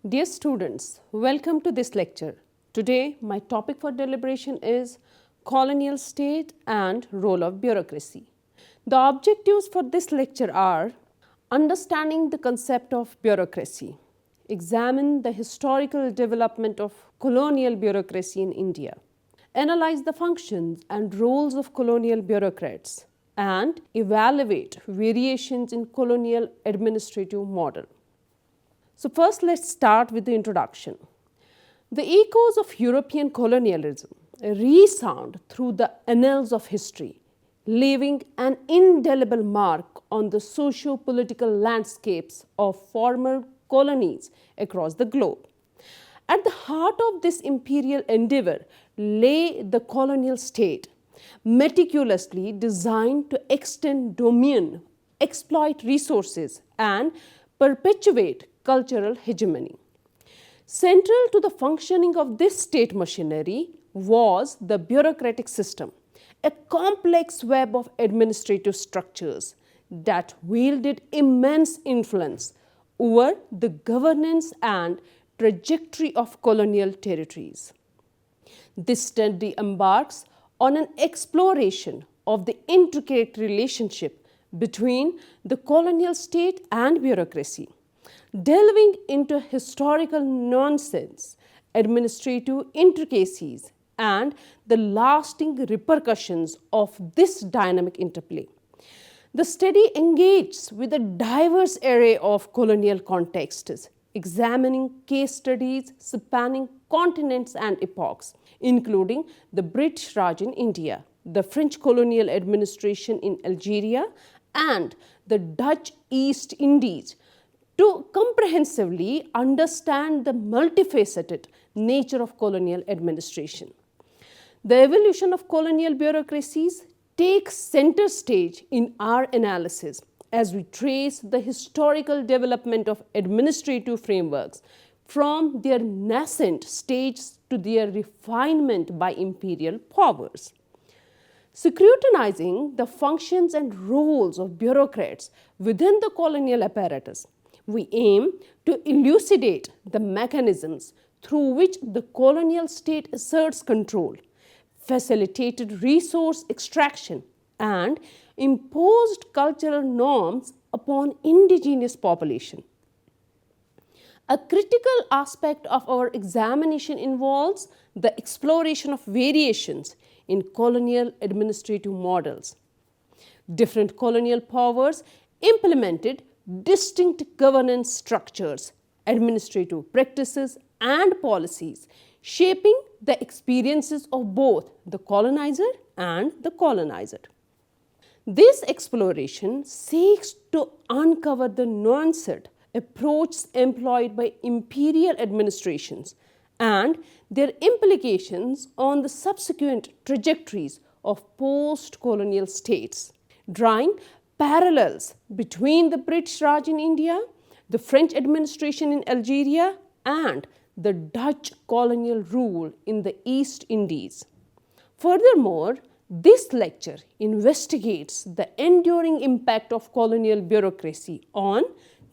Dear students, welcome to this lecture. Today, my topic for deliberation is colonial state and role of bureaucracy. The objectives for this lecture are understanding the concept of bureaucracy, examine the historical development of colonial bureaucracy in India, analyze the functions and roles of colonial bureaucrats, and evaluate variations in colonial administrative model. So first let's start with the introduction. The echoes of European colonialism resound through the annals of history, leaving an indelible mark on the socio-political landscapes of former colonies across the globe. At the heart of this imperial endeavor lay the colonial state, meticulously designed to extend dominion, exploit resources, and perpetuate cultural hegemony. Central to the functioning of this state machinery was the bureaucratic system, a complex web of administrative structures that wielded immense influence over the governance and trajectory of colonial territories. This study embarks on an exploration of the intricate relationship between the colonial state and bureaucracy, delving into historical nonsense, administrative intricacies, and the lasting repercussions of this dynamic interplay. The study engages with a diverse array of colonial contexts, examining case studies spanning continents and epochs, including the British Raj in India, the French colonial administration in Algeria, and the Dutch East Indies, to comprehensively understand the multifaceted nature of colonial administration. The evolution of colonial bureaucracies takes center stage in our analysis as we trace the historical development of administrative frameworks from their nascent stage to their refinement by imperial powers. Scrutinizing the functions and roles of bureaucrats within the colonial apparatus, we aim to elucidate the mechanisms through which the colonial state asserts control, facilitated resource extraction, and imposed cultural norms upon indigenous population. A critical aspect of our examination involves the exploration of variations in colonial administrative models. Different colonial powers implemented distinct governance structures, administrative practices, and policies, shaping the experiences of both the colonizer and the colonizer. This exploration seeks to uncover the nuanced approaches employed by imperial administrations and their implications on the subsequent trajectories of post-colonial states, drawing parallels between the British Raj in India, the French administration in Algeria, and the Dutch colonial rule in the East Indies. Furthermore, this lecture investigates the enduring impact of colonial bureaucracy on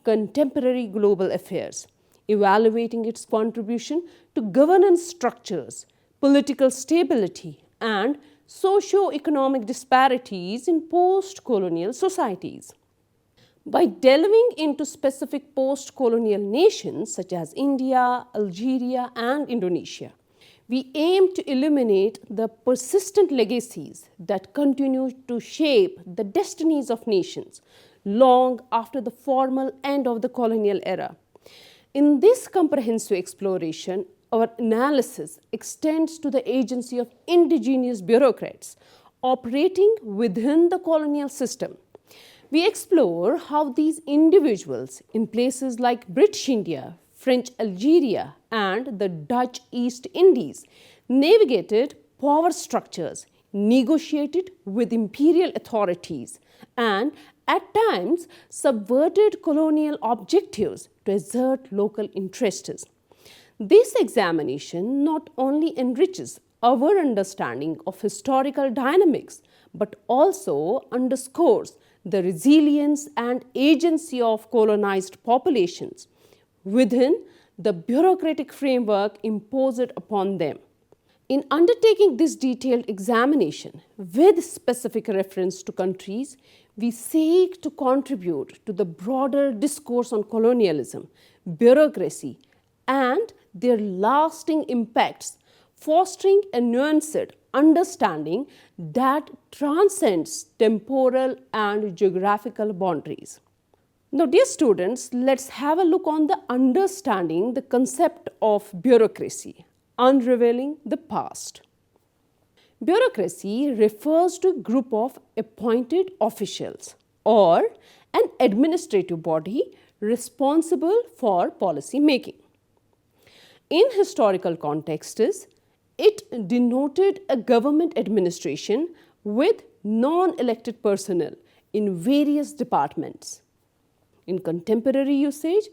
contemporary global affairs, evaluating its contribution to governance structures, political stability, and socio-economic disparities in post-colonial societies. By delving into specific post-colonial nations such as India, Algeria, and Indonesia, we aim to illuminate the persistent legacies that continue to shape the destinies of nations long after the formal end of the colonial era. In this comprehensive exploration, our analysis extends to the agency of indigenous bureaucrats operating within the colonial system. We explore how these individuals in places like British India, French Algeria, and the Dutch East Indies navigated power structures, negotiated with imperial authorities, and at times subverted colonial objectives to assert local interests. This examination not only enriches our understanding of historical dynamics, but also underscores the resilience and agency of colonized populations within the bureaucratic framework imposed upon them. In undertaking this detailed examination with specific reference to countries, we seek to contribute to the broader discourse on colonialism, bureaucracy, and their lasting impacts, fostering a nuanced understanding that transcends temporal and geographical boundaries. Now, dear students, let's have a look on the understanding the concept of bureaucracy, unraveling the past. Bureaucracy refers to a group of appointed officials or an administrative body responsible for policy making. In historical contexts, it denoted a government administration with non-elected personnel in various departments. In contemporary usage,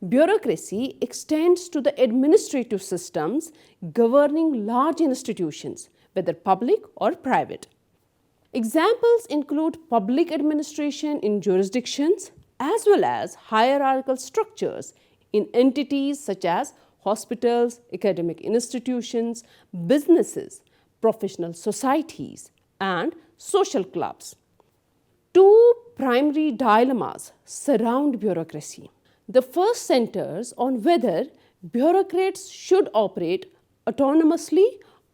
bureaucracy extends to the administrative systems governing large institutions, whether public or private. Examples include public administration in jurisdictions as well as hierarchical structures in entities such as hospitals, academic institutions, businesses, professional societies, and social clubs. Two primary dilemmas surround bureaucracy. The first centers on whether bureaucrats should operate autonomously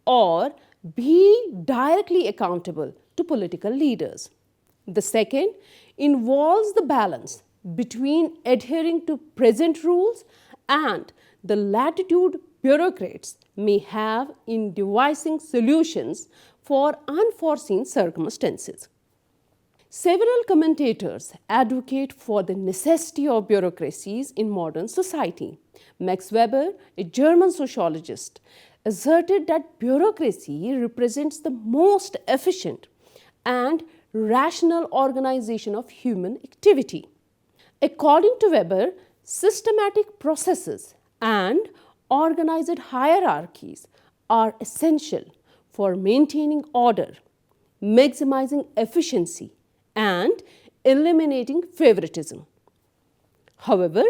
or be directly accountable to political leaders. The second involves the balance between adhering to present rules and the latitude bureaucrats may have in devising solutions for unforeseen circumstances. Several commentators advocate for the necessity of bureaucracies in modern society. Max Weber, a German sociologist, asserted that bureaucracy represents the most efficient and rational organization of human activity. According to Weber, systematic processes and organized hierarchies are essential for maintaining order, maximizing efficiency, and eliminating favoritism. However,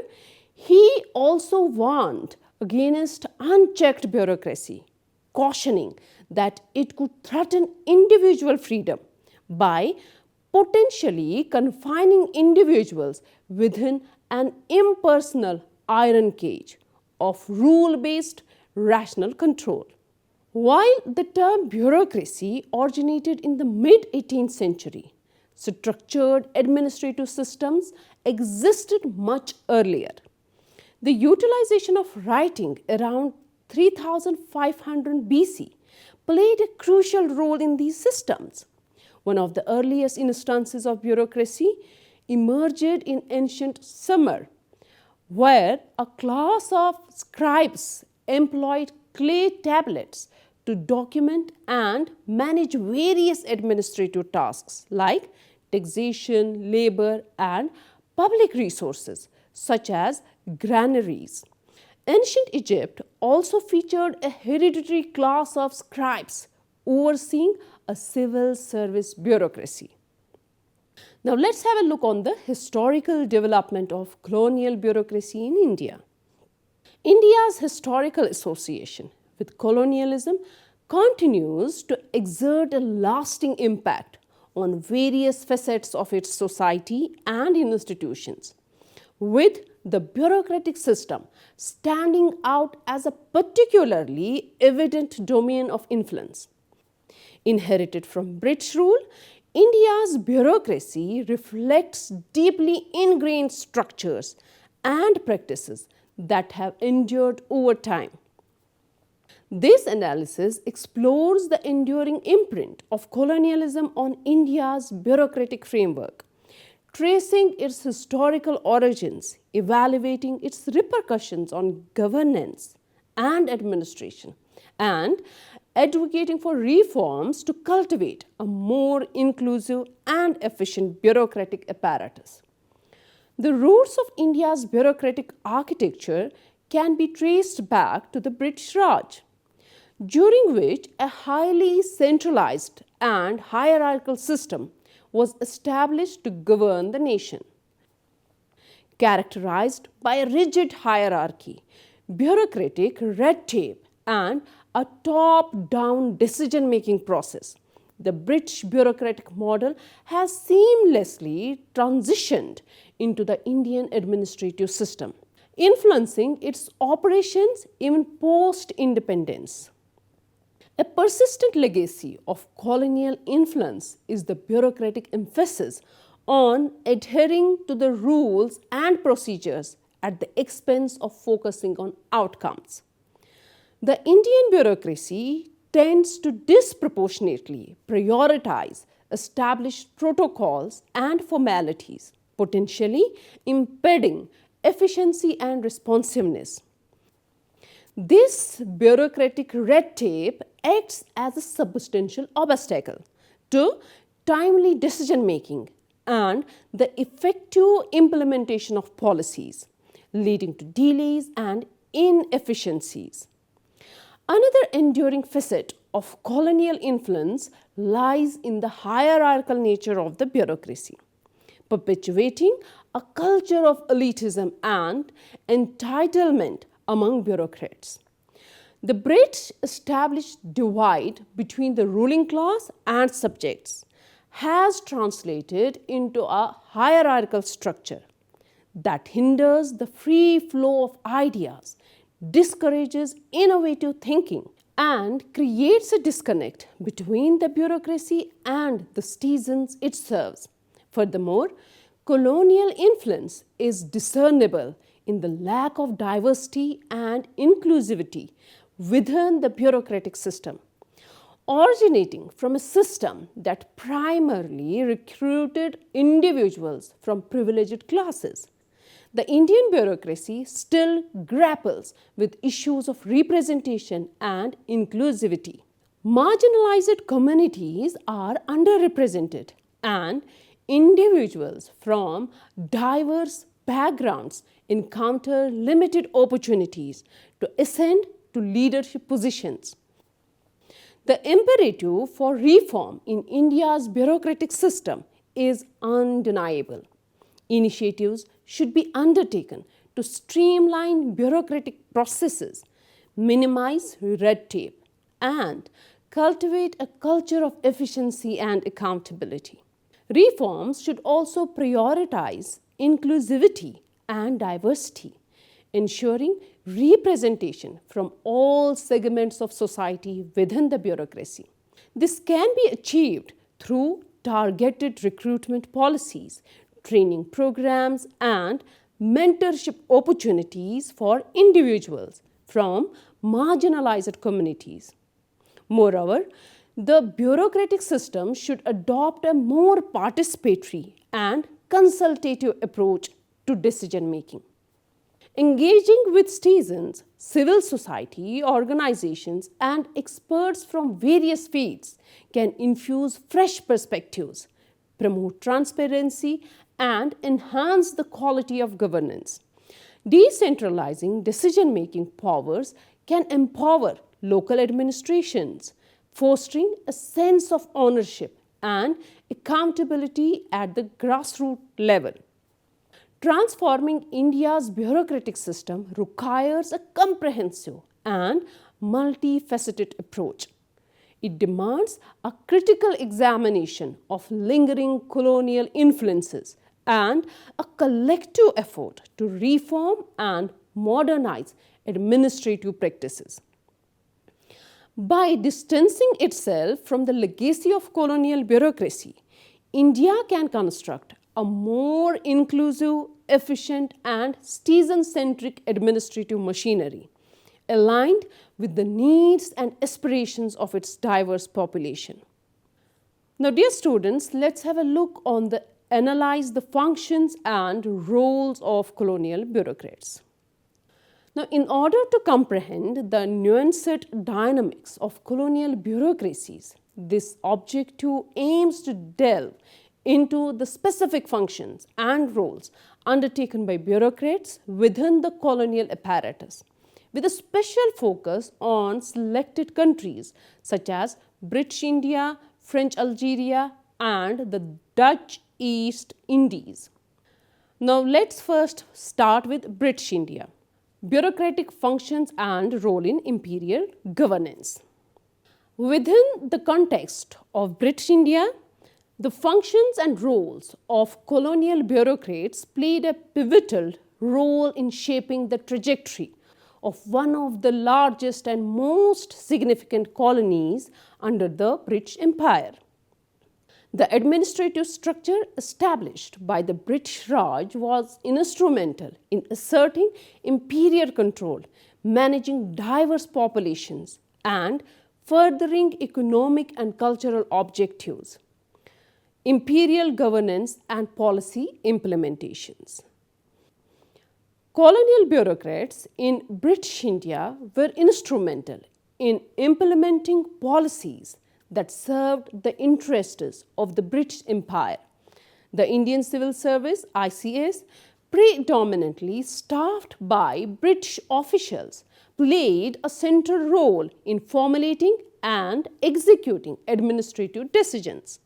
he also warned against unchecked bureaucracy, cautioning that it could threaten individual freedom by potentially confining individuals within an impersonal iron cage of rule-based rational control. While the term bureaucracy originated in the mid-18th century, structured administrative systems existed much earlier. The utilization of writing around 3500 BC played a crucial role in these systems. One of the earliest instances of bureaucracy emerged in ancient Sumer, where a class of scribes employed clay tablets to document and manage various administrative tasks like taxation, labor, and public resources such as granaries. Ancient Egypt also featured a hereditary class of scribes overseeing a civil service bureaucracy. Now let's have a look on the historical development of colonial bureaucracy in India. India's historical association with colonialism continues to exert a lasting impact on various facets of its society and institutions, with the bureaucratic system standing out as a particularly evident domain of influence. Inherited from British rule, India's bureaucracy reflects deeply ingrained structures and practices that have endured over time. This analysis explores the enduring imprint of colonialism on India's bureaucratic framework, tracing its historical origins, evaluating its repercussions on governance and administration, and advocating for reforms to cultivate a more inclusive and efficient bureaucratic apparatus. The roots of India's bureaucratic architecture can be traced back to the British Raj, during which a highly centralized and hierarchical system was established to govern the nation. Characterized by a rigid hierarchy, bureaucratic red tape, and a top-down decision-making process. The British bureaucratic model has seamlessly transitioned into the Indian administrative system, influencing its operations even post-independence. A persistent legacy of colonial influence is the bureaucratic emphasis on adhering to the rules and procedures at the expense of focusing on outcomes. The Indian bureaucracy tends to disproportionately prioritize established protocols and formalities, potentially impeding efficiency and responsiveness. This bureaucratic red tape acts as a substantial obstacle to timely decision making and the effective implementation of policies, leading to delays and inefficiencies. Another enduring facet of colonial influence lies in the hierarchical nature of the bureaucracy, perpetuating a culture of elitism and entitlement among bureaucrats. The British established divide between the ruling class and subjects has translated into a hierarchical structure that hinders the free flow of ideas, discourages innovative thinking, and creates a disconnect between the bureaucracy and the citizens it serves. Furthermore, colonial influence is discernible in the lack of diversity and inclusivity within the bureaucratic system, originating from a system that primarily recruited individuals from privileged classes. The Indian bureaucracy still grapples with issues of representation and inclusivity. Marginalized communities are underrepresented, and individuals from diverse backgrounds encounter limited opportunities to ascend to leadership positions. The imperative for reform in India's bureaucratic system is undeniable. Initiatives should be undertaken to streamline bureaucratic processes, minimize red tape, and cultivate a culture of efficiency and accountability. Reforms should also prioritize inclusivity and diversity, ensuring representation from all segments of society within the bureaucracy. This can be achieved through targeted recruitment policies, training programs, and mentorship opportunities for individuals from marginalized communities. Moreover, the bureaucratic system should adopt a more participatory and consultative approach to decision making. Engaging with citizens, civil society organizations, and experts from various fields can infuse fresh perspectives, promote transparency, and enhance the quality of governance. Decentralizing decision-making powers can empower local administrations, fostering a sense of ownership and accountability at the grassroots level. Transforming India's bureaucratic system requires a comprehensive and multifaceted approach. It demands a critical examination of lingering colonial influences and a collective effort to reform and modernize administrative practices. By distancing itself from the legacy of colonial bureaucracy, India can construct a more inclusive, efficient, and citizen-centric administrative machinery, aligned with the needs and aspirations of its diverse population. Now, dear students, let's have a look on analyze the functions and roles of colonial bureaucrats. Now, in order to comprehend the nuanced dynamics of colonial bureaucracies, this objective aims to delve into the specific functions and roles undertaken by bureaucrats within the colonial apparatus, with a special focus on selected countries such as British India, French Algeria, and the Dutch East Indies. Now, let's first start with British India. Bureaucratic functions and role in imperial governance. Within the context of British India, the functions and roles of colonial bureaucrats played a pivotal role in shaping the trajectory of one of the largest and most significant colonies under the British Empire. The administrative structure established by the British Raj was instrumental in asserting imperial control, managing diverse populations, and furthering economic and cultural objectives. Imperial governance and policy implementations. Colonial bureaucrats in British India were instrumental in implementing policies that served the interests of the British Empire. The Indian Civil Service, ICS, predominantly staffed by British officials, played a central role in formulating and executing administrative decisions.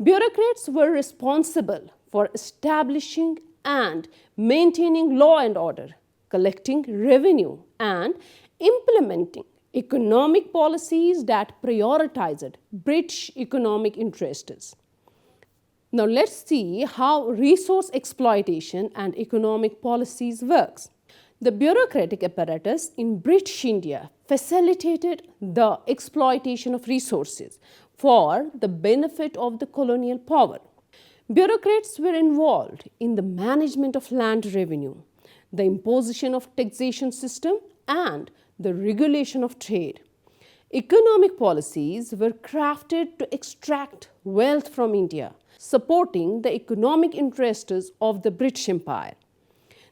Bureaucrats were responsible for establishing and maintaining law and order, collecting revenue, and implementing economic policies that prioritized British economic interests. Now let's see how resource exploitation and economic policies works. The bureaucratic apparatus in British India facilitated the exploitation of resources for the benefit of the colonial power. Bureaucrats were involved in the management of land revenue, the imposition of taxation system, and the regulation of trade. Economic policies were crafted to extract wealth from India, supporting the economic interests of the British Empire.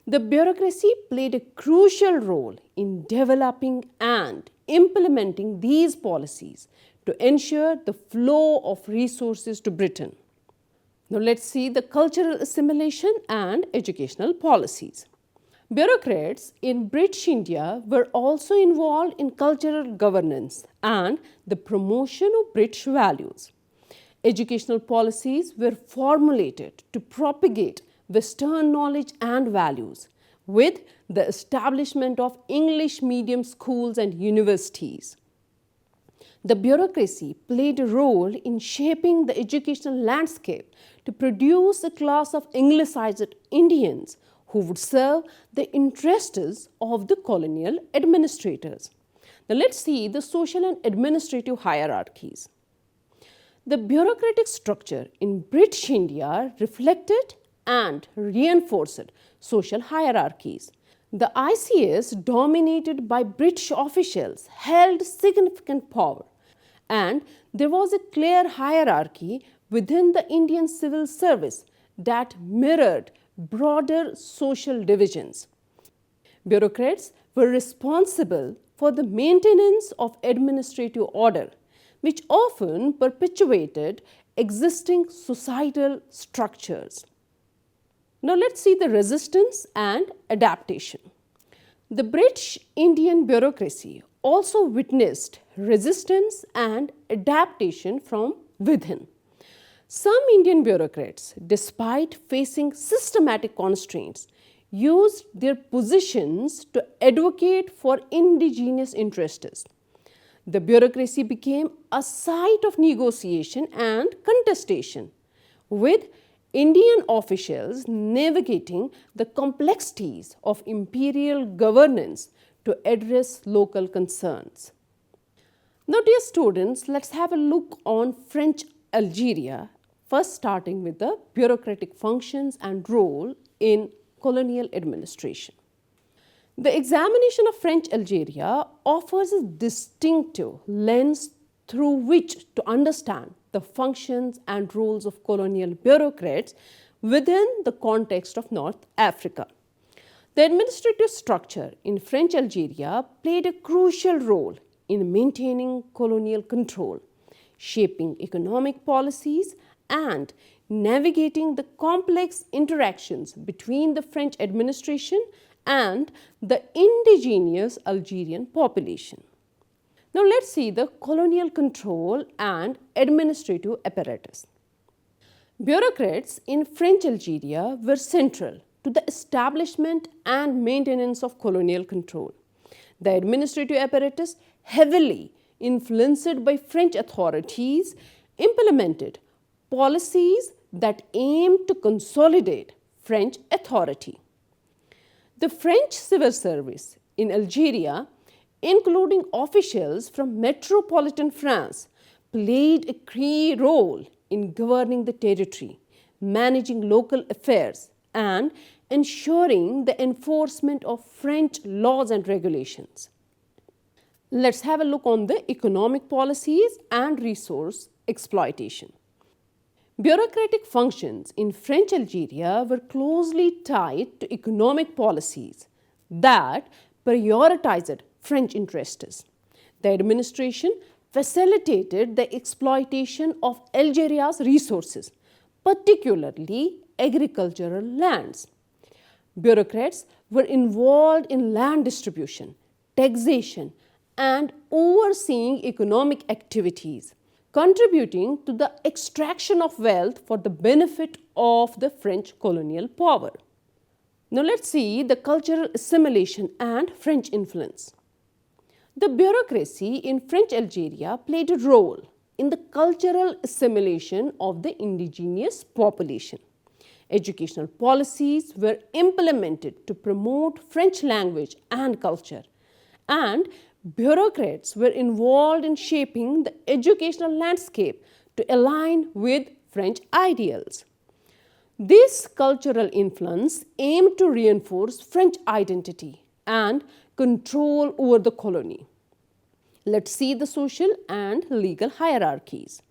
The bureaucracy played a crucial role in developing and implementing these policies to ensure the flow of resources to Britain. Now let's see the cultural assimilation and educational policies. Bureaucrats in British India were also involved in cultural governance and the promotion of British values. Educational policies were formulated to propagate Western knowledge and values, with the establishment of English medium schools and universities. The bureaucracy played a role in shaping the educational landscape to produce a class of Anglicized Indians who would serve the interests of the colonial administrators. Now let's see the social and administrative hierarchies. The bureaucratic structure in British India reflected and reinforced social hierarchies. The ICS, dominated by British officials, held significant power, and there was a clear hierarchy within the Indian Civil Service that mirrored broader social divisions. Bureaucrats were responsible for the maintenance of administrative order, which often perpetuated existing societal structures. Now let's see the resistance and adaptation. The British Indian bureaucracy also witnessed resistance and adaptation from within. Some Indian bureaucrats, despite facing systematic constraints, used their positions to advocate for indigenous interests. The bureaucracy became a site of negotiation and contestation, with Indian officials navigating the complexities of imperial governance to address local concerns. Now, dear students, let's have a look on French Algeria, first starting with the bureaucratic functions and role in colonial administration. The examination of French Algeria offers a distinctive lens through which to understand the functions and roles of colonial bureaucrats within the context of North Africa. The administrative structure in French Algeria played a crucial role in maintaining colonial control, shaping economic policies, and navigating the complex interactions between the French administration and the indigenous Algerian population. Now let's see the colonial control and administrative apparatus. Bureaucrats in French Algeria were central to the establishment and maintenance of colonial control. The administrative apparatus, heavily influenced by French authorities, implemented policies that aimed to consolidate French authority. The French civil service in Algeria, including officials from metropolitan France, played a key role in governing the territory, managing local affairs, and ensuring the enforcement of French laws and regulations. Let's have a look on the economic policies and resource exploitation. Bureaucratic functions in French Algeria were closely tied to economic policies that prioritized French interests. The administration facilitated the exploitation of Algeria's resources, particularly agricultural lands. Bureaucrats were involved in land distribution, taxation, and overseeing economic activities, contributing to the extraction of wealth for the benefit of the French colonial power. Now let's see the cultural assimilation and French influence. The bureaucracy in French Algeria played a role in the cultural assimilation of the indigenous population. Educational policies were implemented to promote French language and culture, and bureaucrats were involved in shaping the educational landscape to align with French ideals. This cultural influence aimed to reinforce French identity and control over the colony. Let's see the social and legal hierarchies.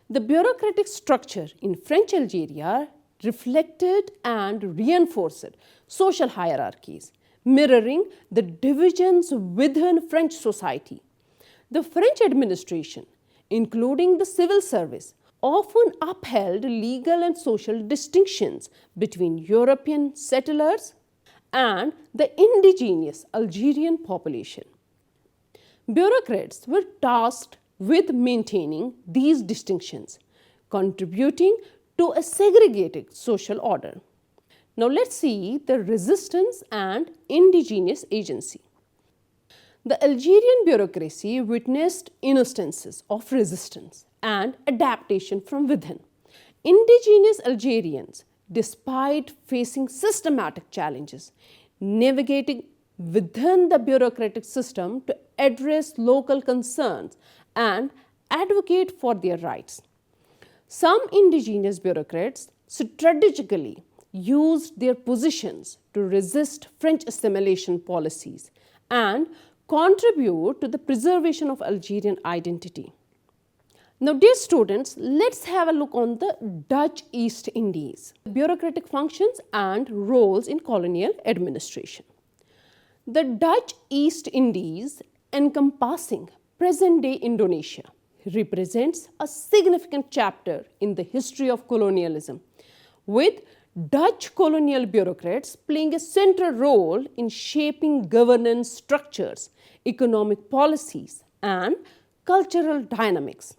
The bureaucratic structure in French Algeria reflected and reinforced social hierarchies, mirroring the divisions within French society. The French administration, including the civil service, often upheld legal and social distinctions between European settlers and the indigenous Algerian population. Bureaucrats were tasked with maintaining these distinctions, contributing to a segregated social order. Now let's see the resistance and indigenous agency. The Algerian bureaucracy witnessed instances of resistance and adaptation from within. Indigenous Algerians, despite facing systematic challenges, navigating within the bureaucratic system to address local concerns and advocate for their rights. Some indigenous bureaucrats strategically used their positions to resist French assimilation policies and contribute to the preservation of Algerian identity. Now, dear students, let's have a look on the Dutch East Indies, bureaucratic functions and roles in colonial administration. The Dutch East Indies, encompassing present-day Indonesia, represents a significant chapter in the history of colonialism, with Dutch colonial bureaucrats playing a central role in shaping governance structures, economic policies, and cultural dynamics.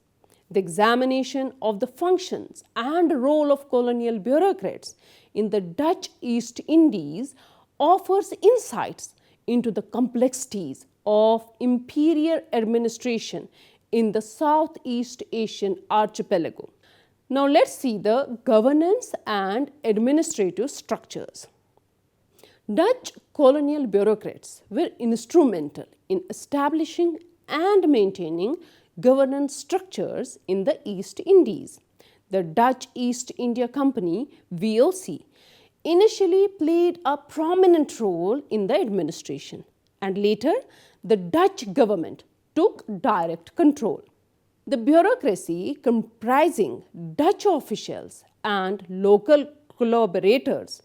The examination of the functions and role of colonial bureaucrats in the Dutch East Indies offers insights into the complexities of imperial administration in the Southeast Asian archipelago. Now let's see the governance and administrative structures. Dutch colonial bureaucrats were instrumental in establishing and maintaining governance structures in the East Indies. The Dutch East India Company, VOC, initially played a prominent role in the administration, and later the Dutch government took direct control. The bureaucracy, comprising Dutch officials and local collaborators,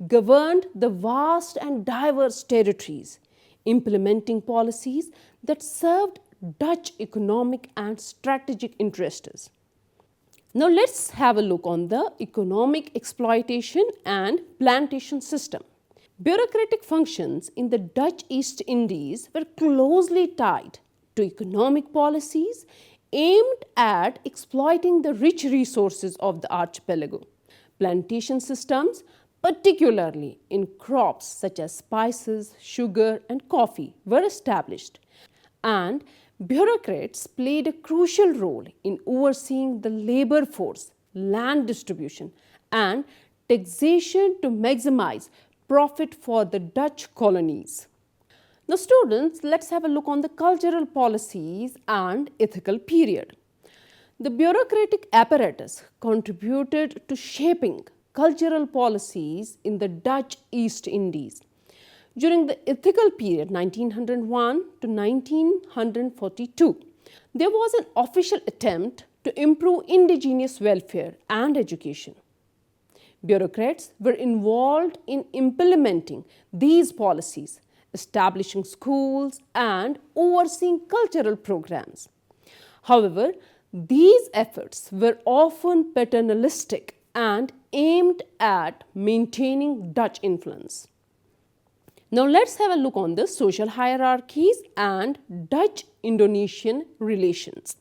governed the vast and diverse territories, implementing policies that served Dutch economic and strategic interests. Now let's have a look on the economic exploitation and plantation system. Bureaucratic functions in the Dutch East Indies were closely tied to economic policies aimed at exploiting the rich resources of the archipelago. Plantation systems, particularly in crops such as spices, sugar, and coffee, were established, and bureaucrats played a crucial role in overseeing the labor force, land distribution, and taxation to maximize profit for the Dutch colonies. Now, students, let's have a look on the cultural policies and ethical period. The bureaucratic apparatus contributed to shaping cultural policies in the Dutch East Indies. During the ethical period 1901 to 1942, there was an official attempt to improve indigenous welfare and education. Bureaucrats were involved in implementing these policies, establishing schools and overseeing cultural programs. However, these efforts were often paternalistic and aimed at maintaining Dutch influence. Now let's have a look on the social hierarchies and Dutch-Indonesian relations.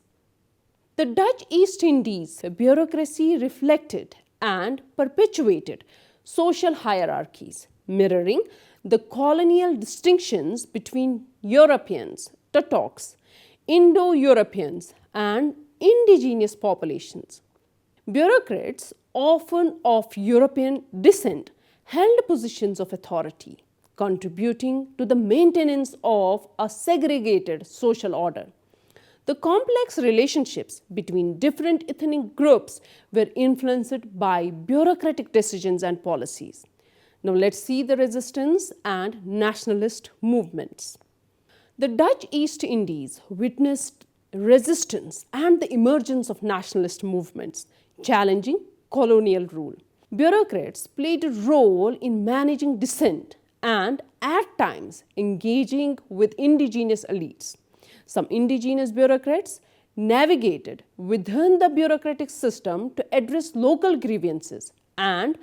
The Dutch East Indies bureaucracy reflected and perpetuated social hierarchies, mirroring the colonial distinctions between Europeans, Totoks, Indo-Europeans, and indigenous populations. Bureaucrats, often of European descent, held positions of authority, contributing to the maintenance of a segregated social order. The complex relationships between different ethnic groups were influenced by bureaucratic decisions and policies. Now let's see the resistance and nationalist movements. The Dutch East Indies witnessed resistance and the emergence of nationalist movements challenging colonial rule. Bureaucrats played a role in managing dissent and at times engaging with indigenous elites. Some indigenous bureaucrats navigated within the bureaucratic system to address local grievances and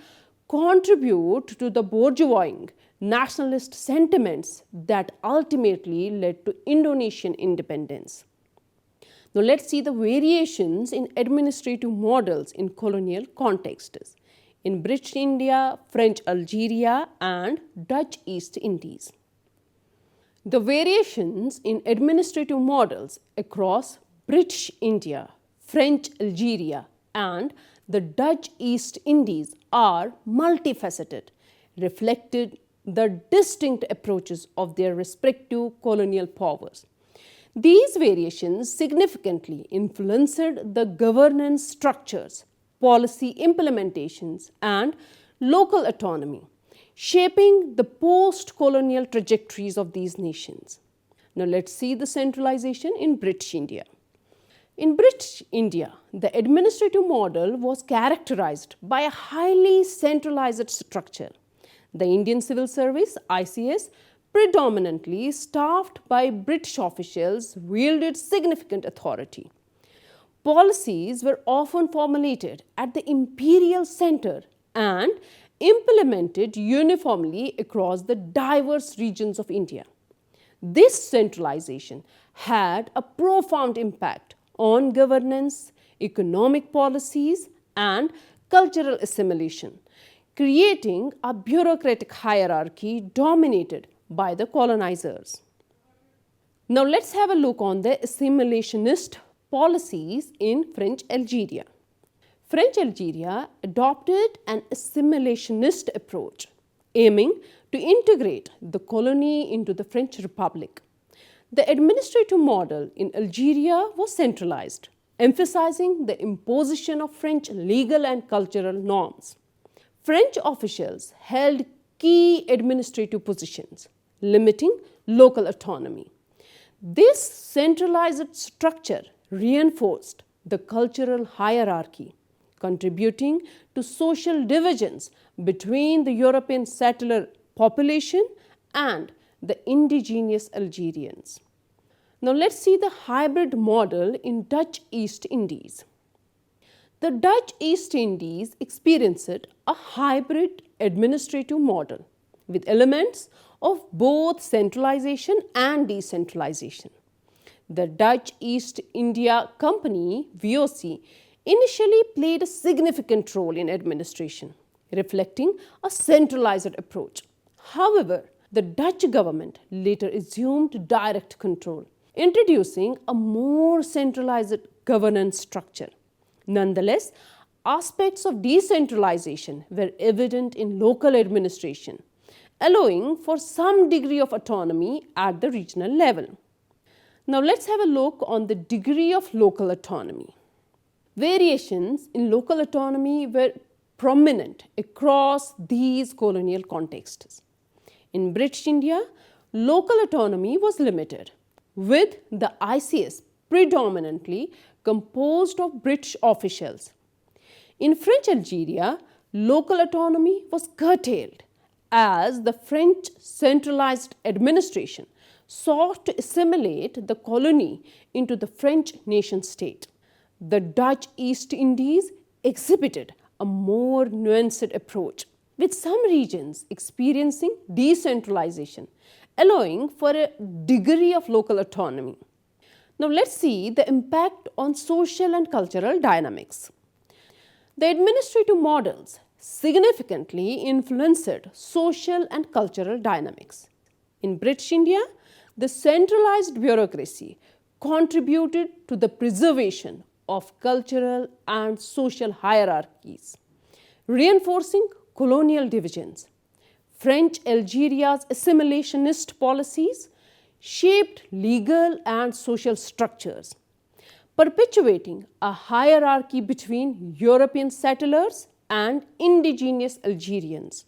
contribute to the bourgeoising nationalist sentiments that ultimately led to Indonesian independence. Now let's see the variations in administrative models in colonial contexts in British India, French Algeria, and Dutch East Indies. The variations in administrative models across British India, French Algeria, and the Dutch East Indies are multifaceted, reflected the distinct approaches of their respective colonial powers. These variations significantly influenced the governance structures, policy implementations, and local autonomy, shaping the post-colonial trajectories of these nations. Now let's see the centralization in British India. In British India, the administrative model was characterized by a highly centralized structure. The Indian Civil Service, ICS, predominantly staffed by British officials, wielded significant authority. Policies were often formulated at the imperial center and implemented uniformly across the diverse regions of India. This centralization had a profound impact on governance, economic policies, and cultural assimilation, creating a bureaucratic hierarchy dominated by the colonizers. Now let's have a look on the assimilationist policies in French Algeria. French Algeria adopted an assimilationist approach, aiming to integrate the colony into the French Republic. The administrative model in Algeria was centralized, emphasizing the imposition of French legal and cultural norms. French officials held key administrative positions, limiting local autonomy. This centralized structure reinforced the cultural hierarchy, contributing to social divisions between the European settler population and the indigenous Algerians. Now let's see the hybrid model in Dutch East Indies. The Dutch East Indies experienced a hybrid administrative model with elements of both centralization and decentralization. The Dutch East India Company, VOC, initially played a significant role in administration, reflecting a centralized approach. However, the Dutch government later assumed direct control, introducing a more centralized governance structure. Nonetheless, aspects of decentralization were evident in local administration, allowing for some degree of autonomy at the regional level. Now let's have a look on the degree of local autonomy. Variations in local autonomy were prominent across these colonial contexts. In British India, local autonomy was limited, with the ICS predominantly composed of British officials. In French Algeria, local autonomy was curtailed as the French centralized administration sought to assimilate the colony into the French nation state. The Dutch East Indies exhibited a more nuanced approach, with some regions experiencing decentralization, allowing for a degree of local autonomy. Now let's see the impact on social and cultural dynamics. The administrative models significantly influenced social and cultural dynamics. In British India, the centralized bureaucracy contributed to the preservation of cultural and social hierarchies, reinforcing colonial divisions. French Algeria's assimilationist policies shaped legal and social structures, perpetuating a hierarchy between European settlers and indigenous Algerians.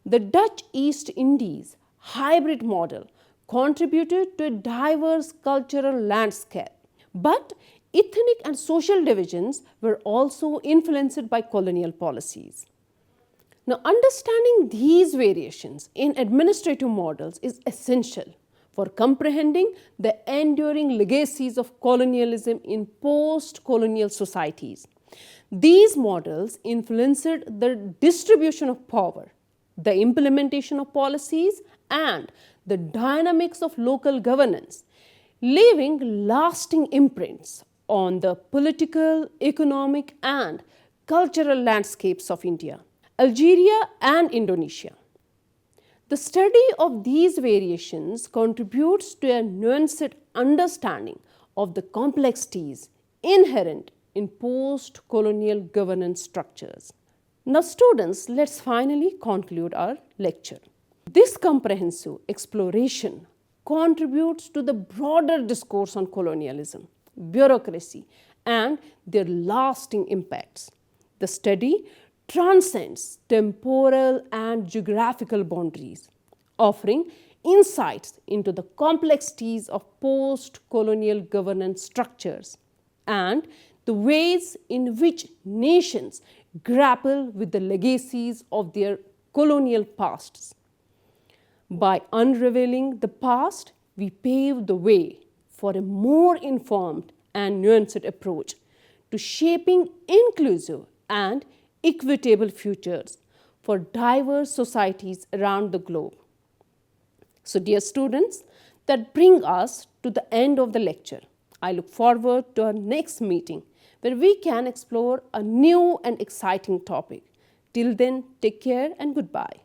The Dutch East Indies hybrid model contributed to a diverse cultural landscape, but ethnic and social divisions were also influenced by colonial policies. Now, understanding these variations in administrative models is essential for comprehending the enduring legacies of colonialism in post-colonial societies. These models influenced the distribution of power, the implementation of policies, and the dynamics of local governance, leaving lasting imprints on the political, economic, and cultural landscapes of India, Algeria, and Indonesia. The study of these variations contributes to a nuanced understanding of the complexities inherent in post-colonial governance structures. Now students, let's finally conclude our lecture. This comprehensive exploration contributes to the broader discourse on colonialism, bureaucracy, and their lasting impacts. The study transcends temporal and geographical boundaries, offering insights into the complexities of post-colonial governance structures and the ways in which nations grapple with the legacies of their colonial pasts. By unraveling the past, we pave the way for a more informed and nuanced approach to shaping inclusive and equitable futures for diverse societies around the globe. So, dear students, that brings us to the end of the lecture. I look forward to our next meeting where we can explore a new and exciting topic. Till then, take care and goodbye.